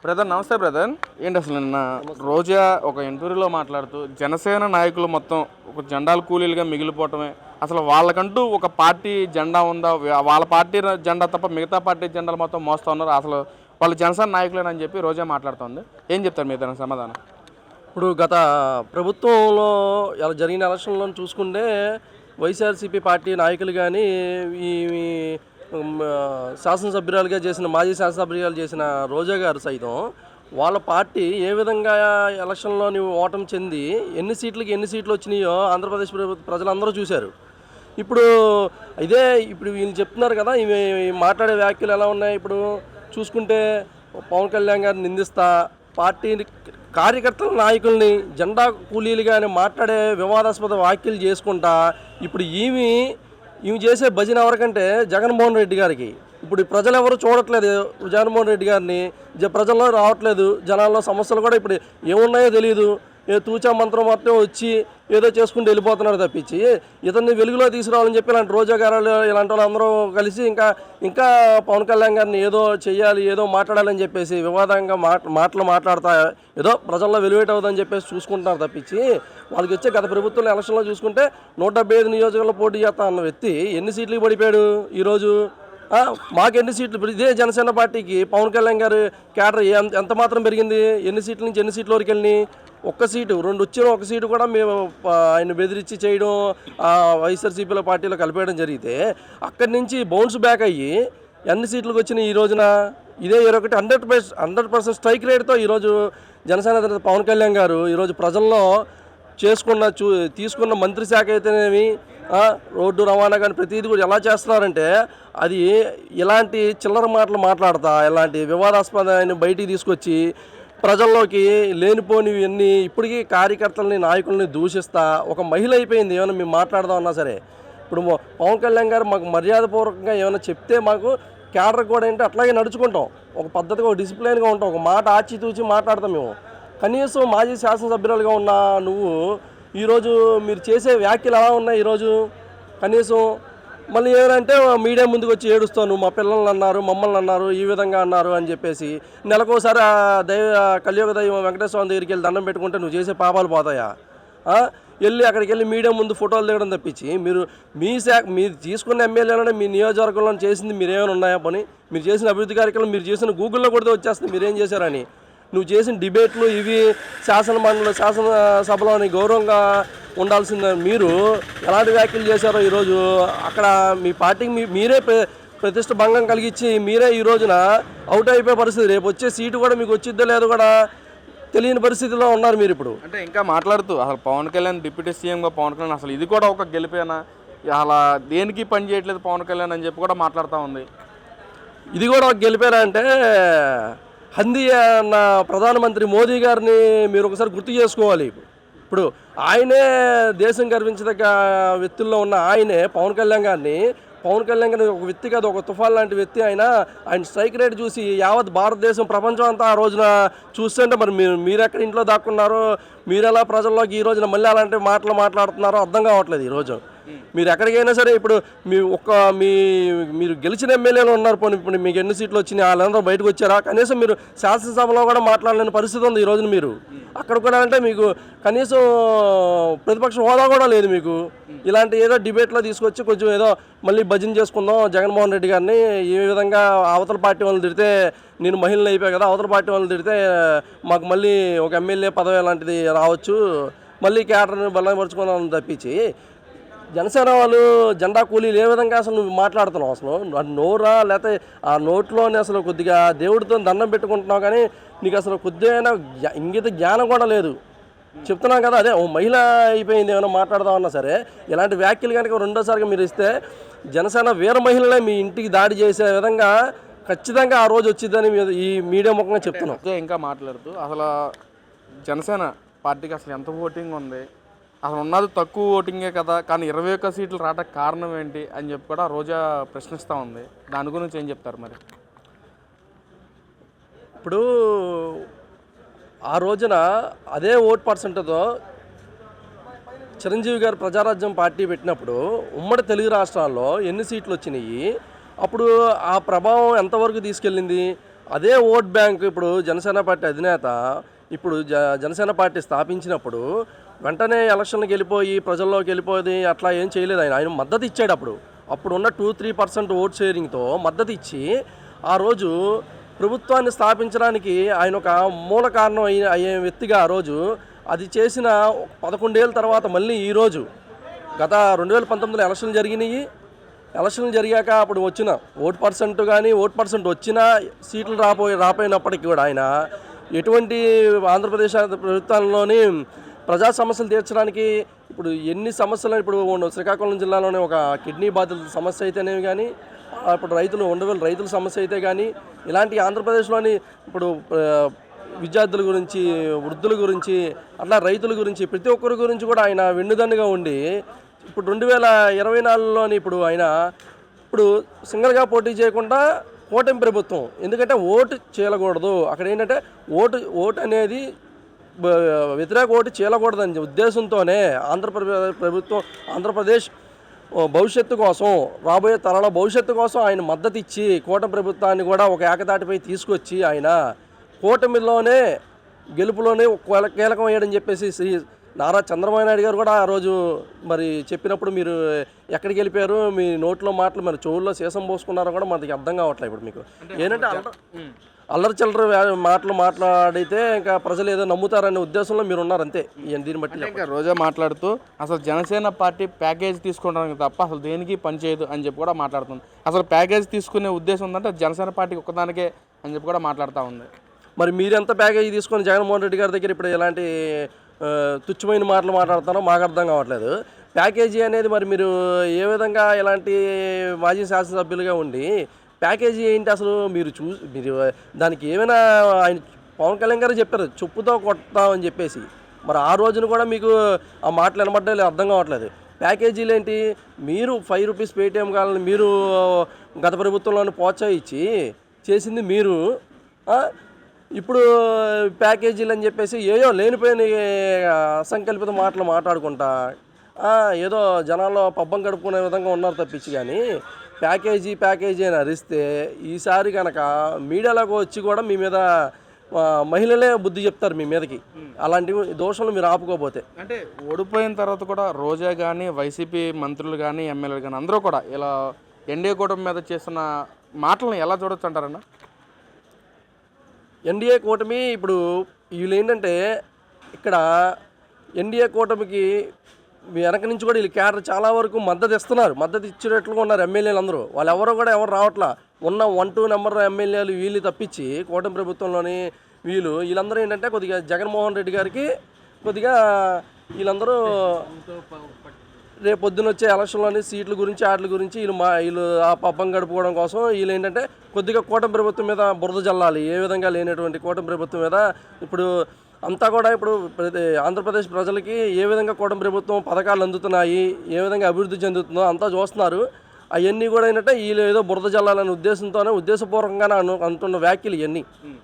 Brother నమస్తే brother. ఏంటి అసలు నిన్న రోజా ఒక ఇంటర్వ్యూలో మాట్లాడుతూ జనసేన నాయకులు మొత్తం ఒక జెండాల కూలీలుగా మిగిలిపోవటమే, అసలు వాళ్ళకంటూ ఒక పార్టీ జెండా ఉందా, వాళ్ళ పార్టీ జెండా తప్ప మిగతా పార్టీ జెండాలు మొత్తం మోస్తూ ఉన్నారు, అసలు వాళ్ళు జనసేన నాయకులేనని చెప్పి రోజా మాట్లాడుతుంది. ఏం చెప్తారు మీరు దానికి సమాధానం? ఇప్పుడు గత ప్రభుత్వంలో ఇలా జరిగిన ఎలక్షన్లో చూసుకుంటే వైఎస్ఆర్సీపీ పార్టీ నాయకులు కానీ ఈ శాసనసభ్యురాలుగా చేసిన మాజీ శాసనసభ్యురాలు చేసిన రోజా గారు సైతం వాళ్ళ పార్టీ ఏ విధంగా ఎలక్షన్లో ఓటమి చెంది ఎన్ని సీట్లు వచ్చినాయో ఆంధ్రప్రదేశ్ ప్రజలందరూ చూశారు. ఇప్పుడు ఇప్పుడు వీళ్ళు చెప్తున్నారు కదా, ఇవి మాట్లాడే వ్యాఖ్యలు ఎలా ఉన్నాయి. ఇప్పుడు చూసుకుంటే పవన్ కళ్యాణ్ గారిని నిందిస్తా, పార్టీ కార్యకర్తల నాయకుల్ని జెండా కూలీలుగానే మాట్లాడే వివాదాస్పద వ్యాఖ్యలు చేసుకుంటా ఇప్పుడు ఈమె చేసే భజన ఎవరికంటే జగన్మోహన్ రెడ్డి గారికి. ఇప్పుడు ప్రజలు ఎవరు చూడట్లేదు జగన్మోహన్ రెడ్డి గారిని, ప్రజల్లో రావట్లేదు, జనాల్లో సమస్యలు కూడా ఇప్పుడు ఏమున్నాయో తెలియదు. తూచా మంత్రం మొత్తం వచ్చి ఏదో చేసుకుంటూ వెళ్ళిపోతున్నారు తప్పించి ఇతన్ని వెలుగులో తీసుకురావాలని చెప్పి ఇలాంటి రోజా గారు ఇలాంటి వాళ్ళు అందరూ కలిసి ఇంకా పవన్ కళ్యాణ్ గారిని ఏదో చెయ్యాలి, ఏదో మాట్లాడాలని చెప్పేసి వివాదంగా మాట్లాడతా ఏదో ప్రజల్లో వెలువేట్ అవుతుందని చెప్పేసి చూసుకుంటున్నారు తప్పించి వాళ్ళకి వచ్చే గత ప్రభుత్వంలో ఎలక్షన్లో చూసుకుంటే 175 నియోజకవర్గాల్లో పోటీ చేస్తా అన్న వ్యక్తి ఎన్ని సీట్లకు పడిపోయాడు ఈరోజు. మాకు ఎన్ని సీట్లు, ఇదే జనసేన పార్టీకి పవన్ కళ్యాణ్ గారు కేడర్ ఎంత మాత్రం పెరిగింది, ఎన్ని సీట్ల నుంచి ఎన్ని సీట్ల వరకు వెళ్ళి ఒక్క సీటు 2 వచ్చిన ఒక సీటు కూడా మేము ఆయన బెదిరించి చేయడం వైఎస్ఆర్సీపీలో పార్టీలో కలిపేయడం జరిగితే అక్కడి నుంచి బౌన్స్ బ్యాక్ అయ్యి ఎన్ని సీట్లకు వచ్చినాయి ఈ రోజున. ఇదే 100% స్ట్రైక్ రేట్తో ఈరోజు జనసేన పవన్ కళ్యాణ్ గారు ఈరోజు ప్రజల్లో తీసుకున్న మంత్రి శాఖ అయితేనేమి, రోడ్డు రవాణా కానీ ప్రతిదీ కూడా ఎలా చేస్తున్నారంటే అది ఇలాంటి చిల్లర మాటలు మాట్లాడతా ఇలాంటి వివాదాస్పదాన్ని బయటికి తీసుకొచ్చి ప్రజల్లోకి లేనిపోనివి అన్నీ ఇప్పటికీ కార్యకర్తలని నాయకుల్ని దూషిస్తా ఒక మహిళ అయిపోయింది. ఏమైనా మేము మాట్లాడదామన్నా సరే ఇప్పుడు పవన్ కళ్యాణ్ గారు మాకు మర్యాదపూర్వకంగా ఏమైనా చెప్తే మాకు క్యాడర్ కూడా ఏంటి అట్లాగే నడుచుకుంటాం, ఒక పద్ధతిగా ఒక డిసిప్లిన్గా ఉంటాం, ఒక మాట ఆచితూచి మాట్లాడతాం మేము. కనీసం మాజీ శాసనసభ్యురాలుగా ఉన్న నువ్వు ఈరోజు మీరు చేసే వ్యాఖ్యలు ఎలా ఉన్నాయి ఈరోజు. కనీసం మళ్ళీ ఏమంటే మీడియా ముందుకు వచ్చి ఏడుస్తాను, మా పిల్లల్ని అన్నారు, మమ్మల్ని అన్నారు, ఈ విధంగా అన్నారు అని చెప్పేసి నెలకోసారి కలియుగ దైవం వెంకటేశ్వర స్వామి దగ్గరికి వెళ్ళి దండం పెట్టుకుంటే నువ్వు చేసే పాపాలు పోతాయా? అక్కడికి వెళ్ళి మీడియా ముందు ఫోటోలు దిగడం తప్పించి మీరు తీసుకున్న ఎమ్మెల్యేలోనే మీ నియోజకవర్గంలో చేసింది మీరేమైనా ఉన్నాయా పని? మీరు చేసిన అభివృద్ధి కార్యక్రమం మీరు చేసిన గూగుల్లో కొడితే వచ్చేస్తుంది మీరేం చేశారని. నువ్వు చేసిన డిబేట్లు ఇవి శాసనసభలోని గౌరవంగా ఉండాల్సిన మీరు ఎలాంటి వ్యాఖ్యలు చేశారో ఈరోజు అక్కడ మీ పార్టీకి మీరే ప్రతిష్ట భంగం కలిగించి మీరే ఈ రోజున అవుట్ అయిపోయే పరిస్థితి. రేపు వచ్చే సీటు కూడా మీకు వచ్చిద్దో లేదో కూడా తెలియని పరిస్థితిలో ఉన్నారు మీరు ఇప్పుడు. అంటే ఇంకా మాట్లాడుతూ అసలు పవన్ కళ్యాణ్ డిప్యూటీ సీఎంగా పవన్ కళ్యాణ్ అసలు ఇది కూడా ఒక గెలిపేనా, అలా దేనికి పని చేయట్లేదు పవన్ కళ్యాణ్ అని చెప్పి కూడా మాట్లాడుతూ ఉంది. ఇది కూడా ఒక గెలిపేనా అంటే హిందీ అన్న ప్రధానమంత్రి మోదీ గారిని మీరు ఒకసారి గుర్తు చేసుకోవాలి. ఇప్పుడు ఆయనే దేశం గర్వించదగ్గ వ్యక్తుల్లో ఉన్న ఆయనే పవన్ కళ్యాణ్ గారిని ఒక వ్యక్తి కాదు, ఒక తుఫాన్ లాంటి వ్యక్తి. ఆయన స్ట్రైక్ రేట్ చూసి యావత్ భారతదేశం ప్రపంచం అంతా ఆ రోజున చూస్తుంటే మరి మీరు ఎక్కడ ఇంట్లో దాక్కున్నారో, మీరు ఎలా ప్రజల్లోకి ఈ రోజున మళ్ళీ అలాంటి మాటలు మాట్లాడుతున్నారో అర్థం కావట్లేదు. ఈరోజు మీరు ఎక్కడికైనా సరే ఇప్పుడు మీరు గెలిచిన ఎమ్మెల్యేలు ఉన్నారు, ఇప్పుడు మీకు ఎన్ని సీట్లు వచ్చినాయి వాళ్ళందరూ బయటకు వచ్చారా? కనీసం మీరు శాసనసభలో కూడా మాట్లాడలేని పరిస్థితి ఉంది ఈ రోజున. మీరు అక్కడ కూడా అంటే మీకు కనీసం ప్రతిపక్ష హోదా కూడా లేదు మీకు. ఇలాంటి ఏదో డిబేట్లో తీసుకొచ్చి కొంచెం ఏదో మళ్ళీ భజన చేసుకుందాం జగన్మోహన్ రెడ్డి గారిని, ఈ విధంగా అవతల పార్టీ వాళ్ళని తిడితే నేను మహిళలు అయిపోయాయి కదా, అవతల పార్టీ వాళ్ళని తిడితే మాకు మళ్ళీ ఒక ఎమ్మెల్యే పదవి లాంటిది రావచ్చు, మళ్ళీ క్యాడర్ని బలపరుచుకుందామని తప్పించి జనసేన వాళ్ళు జెండా కూలీలు ఏ విధంగా అసలు నువ్వు మాట్లాడుతున్నావు? అసలు నోరా లేకపోతే ఆ నోట్లోనే అసలు కొద్దిగా దేవుడితో దండం పెట్టుకుంటున్నావు కానీ నీకు అసలు కొద్దిగా ఇంగిత జ్ఞానం కూడా లేదు. చెప్తున్నాం కదా, అదే ఓ మహిళ అయిపోయింది ఏమైనా మాట్లాడదామన్నా సరే ఇలాంటి వ్యాఖ్యలు కనుక రెండోసారిగా మీరు ఇస్తే జనసేన వీర మహిళలే మీ ఇంటికి దాడి చేసే విధంగా ఖచ్చితంగా ఆ రోజు వచ్చిందని ఈ మీడియా ముఖంగా చెప్తున్నాం. ఇంకా మాట్లాడుతూ అసలు జనసేన పార్టీకి అసలు ఎంత ఓటింగ్ ఉంది, అసలు ఉన్నది తక్కువ ఓటింగే కదా, కానీ 21 సీట్లు రావడానికి కారణం ఏంటి అని చెప్పి కూడా రోజా ప్రశ్నిస్తూ ఉంది. దాని గురించి ఏం చెప్తారు మరి? ఇప్పుడు ఆ రోజున అదే ఓట్ పర్సెంట్తో చిరంజీవి గారు ప్రజారాజ్యం పార్టీ పెట్టినప్పుడు ఉమ్మడి తెలుగు రాష్ట్రాల్లో ఎన్ని సీట్లు వచ్చినాయి, అప్పుడు ఆ ప్రభావం ఎంతవరకు తీసుకెళ్ళింది, అదే ఓట్ బ్యాంక్ ఇప్పుడు జనసేన పార్టీ అధినేత ఇప్పుడు జనసేన పార్టీ స్థాపించినప్పుడు వెంటనే ఎలక్షన్కి వెళ్ళిపోయి ప్రజల్లోకి వెళ్ళిపోయి అట్లా ఏం చేయలేదు. ఆయన మద్దతు ఇచ్చాడు. అప్పుడున్న 2-3% ఓట్ షేరింగ్తో మద్దతు ఇచ్చి ఆ రోజు ప్రభుత్వాన్ని స్థాపించడానికి ఆయన ఒక మూల కారణం అయ్యే వ్యక్తిగా ఆ రోజు అది చేసిన 11 ఏళ్ళ తర్వాత మళ్ళీ ఈరోజు గత 2019లో ఎలక్షన్లు జరిగినాయి. ఎలక్షన్లు జరిగాక అప్పుడు వచ్చిన ఓట్ పర్సెంట్ వచ్చినా సీట్లు రాపోయినప్పటికీ కూడా ఆయన ఎటువంటి ఆంధ్రప్రదేశ్ ప్రభుత్వంలోని ప్రజా సమస్యలు తీర్చడానికి ఇప్పుడు ఎన్ని సమస్యలు ఇప్పుడు శ్రీకాకుళం జిల్లాలోనే ఒక కిడ్నీ బాధితుల సమస్య అయితేనేవి కానీ ఇప్పుడు రైతుల సమస్య అయితే కానీ ఇలాంటి ఆంధ్రప్రదేశ్లోని ఇప్పుడు విద్యార్థుల గురించి వృద్ధుల గురించి అట్లా రైతుల గురించి ప్రతి ఒక్కరి గురించి కూడా ఆయన వెన్నుదన్నుగా ఉండి ఇప్పుడు 2024లోని ఇప్పుడు ఆయన ఇప్పుడు సింగిల్గా పోటీ చేయకుండా కూటమి ప్రభుత్వం ఎందుకంటే ఓటు చేయకూడదు అక్కడ ఏంటంటే ఓటు అనేది వ్యతిరేక ఓటు చేయకూడదని ఉద్దేశంతోనే ఆంధ్రప్రదేశ్ భవిష్యత్తు కోసం రాబోయే తరాల భవిష్యత్తు కోసం ఆయన మద్దతు ఇచ్చి కూటమి ప్రభుత్వాన్ని కూడా ఒక ఏకతాటిపై తీసుకొచ్చి ఆయన కూటమిలోనే గెలుపులోనే కీలకం అయ్యాడని చెప్పేసి శ్రీ నారా చంద్రబాబు నాయుడు గారు కూడా ఆ రోజు మరి చెప్పినప్పుడు మీరు ఎక్కడికి వెళ్ళిపోయారు మీ నోట్లో మాటలు మరి చెవుల్లో సీసం పోసుకున్నారో కూడా మనకి అర్థం కావట్లేదు. ఇప్పుడు మీకు ఏంటంటే అల్లరి చిల్లర మాటలు మాట్లాడితే ఇంకా ప్రజలు ఏదో నమ్ముతారనే ఉద్దేశంలో మీరు ఉన్నారు అంతే. దీన్ని బట్టి ఇంకా రోజా మాట్లాడుతూ అసలు జనసేన పార్టీ ప్యాకేజ్ తీసుకోవడానికి తప్ప అసలు దేనికి పనిచేయదు అని చెప్పి కూడా మాట్లాడుతుంది. అసలు ప్యాకేజ్ తీసుకునే ఉద్దేశం ఉందంటే జనసేన పార్టీకి ఒక్కదానికే అని చెప్పి కూడా మాట్లాడుతూ ఉంది. మరి మీరెంత ప్యాకేజీ తీసుకొని జగన్మోహన్ రెడ్డి గారి దగ్గర ఇప్పుడు ఎలాంటి తుచ్చమైన మాటలు మాట్లాడుతారో మాకు అర్థం కావట్లేదు. ప్యాకేజీ అనేది మరి మీరు ఏ విధంగా ఎలాంటి మాజీ శాసనసభ్యులుగా ఉండి ప్యాకేజీ ఏంటి అసలు మీరు దానికి ఏమైనా ఆయన పవన్ కళ్యాణ్ గారు చెప్పారు చెప్పుతో కొడతామని చెప్పేసి మరి ఆ రోజున కూడా మీకు ఆ మాటలు వినబడ్డా అర్థం కావట్లేదు. ప్యాకేజీలు ఏంటి మీరు 5 రూపీస్ పేటీఎం కావాలని మీరు గత ప్రభుత్వంలోని ప్రోత్సహించి చేసింది మీరు ఇప్పుడు ప్యాకేజీలు అని చెప్పేసి ఏదో లేనిపోయిన అసంకల్పిత మాటలు మాట్లాడుకుంటా ఏదో జనాల్లో పబ్బం గడుపుకునే విధంగా ఉన్నారు తప్పించి కానీ ప్యాకేజీ అని అరిస్తే ఈసారి కనుక మీడియాలోకి వచ్చి కూడా మీ మీద మహిళలే బుద్ధి చెప్తారు మీ మీదకి అలాంటి దోషాలు మీరు ఆపుకోపోతే. అంటే ఓడిపోయిన తర్వాత కూడా రోజా కానీ వైసీపీ మంత్రులు కానీ ఎమ్మెల్యేలు కానీ అందరూ కూడా ఇలా ఎన్డీఏ కూటమి మీద చేస్తున్న మాటలను ఎలా చూడొచ్చు అంటారన్న? ఎన్డీఏ కూటమి ఇప్పుడు వీళ్ళు ఏంటంటే ఇక్కడ ఎన్డీఏ కూటమికి వెనక నుంచి కూడా వీళ్ళు క్యాడర్ చాలా వరకు మద్దతు ఇచ్చినట్లుగా ఉన్నారు ఎమ్మెల్యేలు అందరూ. వాళ్ళు ఎవరు రావట్లా. ఉన్న 1-2 నెంబర్ ఎమ్మెల్యేలు వీళ్ళు తప్పించి కూటమి ప్రభుత్వంలోని వీళ్ళందరూ ఏంటంటే కొద్దిగా జగన్మోహన్ రెడ్డి గారికి కొద్దిగా వీళ్ళందరూ రేపు పొద్దున వచ్చే ఎలక్షన్లోని సీట్ల గురించి వాటి గురించి వీళ్ళు ఆ పబ్బం గడుపుకోవడం కోసం వీళ్ళు ఏంటంటే కొద్దిగా కూటమి ప్రభుత్వం మీద బురద జల్లాలి. ఏ విధంగా లేనటువంటి కూటమి ప్రభుత్వం మీద ఇప్పుడు అంతా కూడా ఇప్పుడు ఆంధ్రప్రదేశ్ ప్రజలకి ఏ విధంగా కూటమి ప్రభుత్వం పథకాలు అందుతున్నాయి, ఏ విధంగా అభివృద్ధి చెందుతుందో అంతా చూస్తున్నారు. అవన్నీ కూడా ఏంటంటే వీళ్ళు ఏదో బురద జల్లాలనే ఉద్దేశంతోనే ఉద్దేశపూర్వకంగానే అంటున్న వ్యాఖ్యలు ఇవన్నీ.